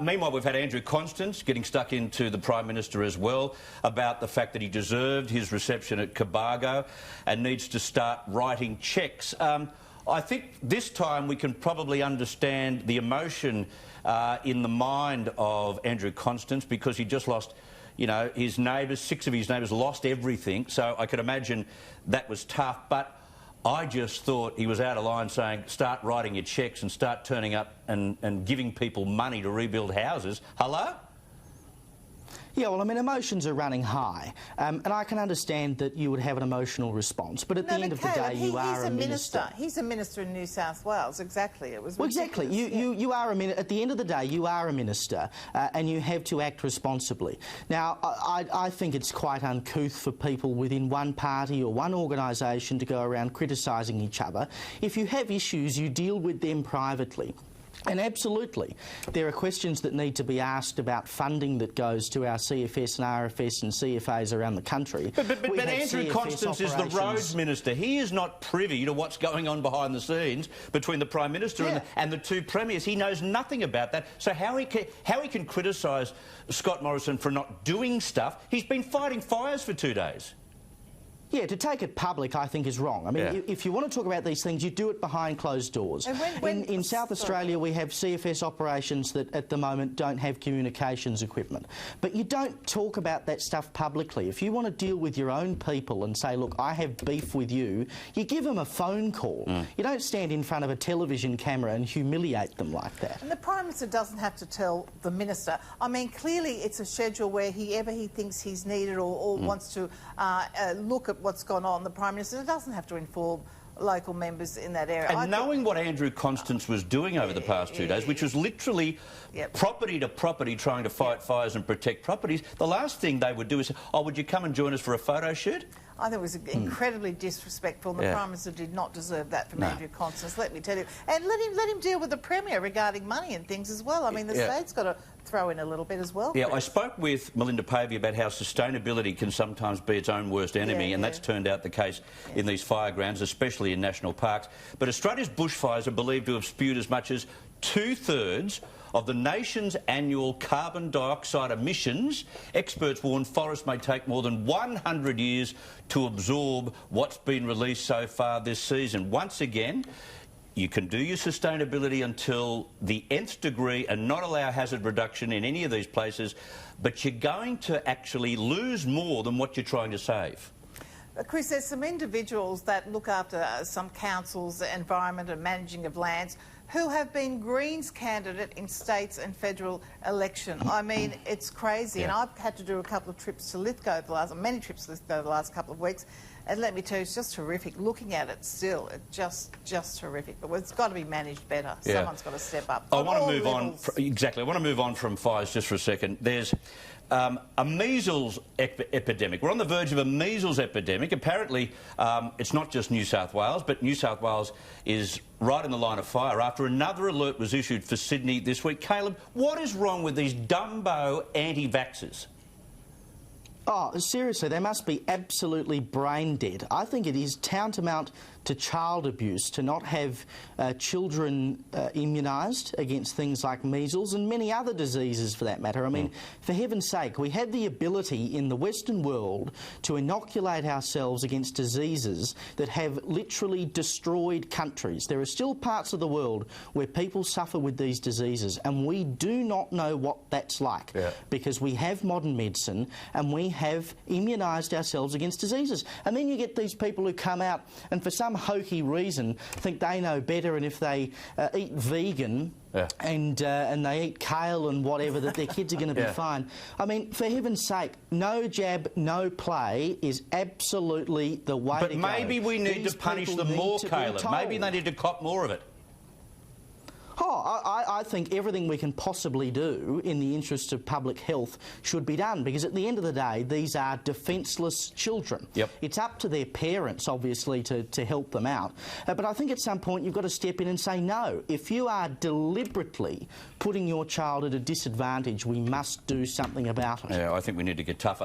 Meanwhile, we've had Andrew Constance getting stuck into the Prime Minister as well about the fact that he deserved his reception at Cobargo and needs to start writing cheques. I think this time we can probably understand the emotion in the mind of Andrew Constance, because he just lost, you know, his neighbours, 6 of his neighbours lost everything, so I could imagine that was tough. But I just thought he was out of line saying, start writing your cheques and start turning up and giving people money to rebuild houses. Hello? Yeah, well, I mean, emotions are running high, and I can understand that you would have an emotional response, but at the end of the day, you are a minister. He's a minister in New South Wales, exactly. It was ridiculous. Well, exactly. You are a minister. At the end of the day, you are a minister, and you have to act responsibly. Now, I think it's quite uncouth for people within one party or one organisation to go around criticising each other. If you have issues, you deal with them privately. And absolutely, there are questions that need to be asked about funding that goes to our CFS and RFS and CFAs around the country. But Andrew Constance is the Roads Minister. He is not privy to what's going on behind the scenes between the Prime Minister and the 2 premiers. He knows nothing about that. So how he can criticise Scott Morrison for not doing stuff? He's been fighting fires for 2 days. Yeah, to take it public, I think, is wrong. I mean, if you want to talk about these things, you do it behind closed doors. And in South Australia, we have CFS operations that, at the moment, don't have communications equipment. But you don't talk about that stuff publicly. If you want to deal with your own people and say, look, I have beef with you, you give them a phone call. You don't stand in front of a television camera and humiliate them like that. And the Prime Minister doesn't have to tell the Minister. I mean, clearly it's a schedule where ever he thinks he's needed or wants to look at what's gone on, the Prime Minister doesn't have to inform local members in that area. And knowing what Andrew Constance was doing over the past 2 days, which was literally property to property trying to fight fires and protect properties, the last thing they would do is say, oh, would you come and join us for a photo shoot? I think it was incredibly disrespectful, and the Prime Minister did not deserve that from Andrew Constance, let me tell you. And let him deal with the Premier regarding money and things as well. I mean, the state's got to throw in a little bit as well. Yeah, I spoke with Melinda Pavey about how sustainability can sometimes be its own worst enemy, and that's turned out the case in these fire grounds, especially in national parks. But Australia's bushfires are believed to have spewed as much as 2/3 of the nation's annual carbon dioxide emissions. Experts warn forests may take more than 100 years to absorb what's been released so far this season. Once again, you can do your sustainability until the nth degree and not allow hazard reduction in any of these places, but you're going to actually lose more than what you're trying to save. Chris, there's some individuals that look after some councils, environment and managing of lands, who have been Greens candidate in states and federal election. I mean, it's crazy. And I've had to do a couple of trips to Lithgow many trips to Lithgow the last couple of weeks. And let me tell you, it's just horrific. Looking at it still, it's just horrific. But it's got to be managed better. Someone's got to step up. I want to move on. Exactly. I want to move on from fires just for a second. There's a measles epidemic. We're on the verge of a measles epidemic. Apparently, it's not just New South Wales, but New South Wales is right in the line of fire after another alert was issued for Sydney this week. Caleb, what is wrong with these Dumbo anti-vaxxers? Oh, seriously, they must be absolutely brain dead. I think it is tantamount to child abuse to not have children immunised against things like measles and many other diseases for that matter. I mean, for heaven's sake, we had the ability in the Western world to inoculate ourselves against diseases that have literally destroyed countries. There are still parts of the world where people suffer with these diseases, and we do not know what that's like because we have modern medicine and we have immunised ourselves against diseases. And then you get these people who come out and for some hokey reason think they know better, and if they eat vegan and they eat kale and whatever, that their kids are going to be fine. I mean, for heaven's sake, no jab, no play is absolutely the way to go. But maybe we need to punish them more, Caleb. Maybe they need to cop more of it. Oh, I think everything we can possibly do in the interest of public health should be done, because at the end of the day, these are defenceless children. It's up to their parents, obviously, to help them out. But I think at some point you've got to step in and say, no, if you are deliberately putting your child at a disadvantage, we must do something about it. Yeah, I think we need to get tougher.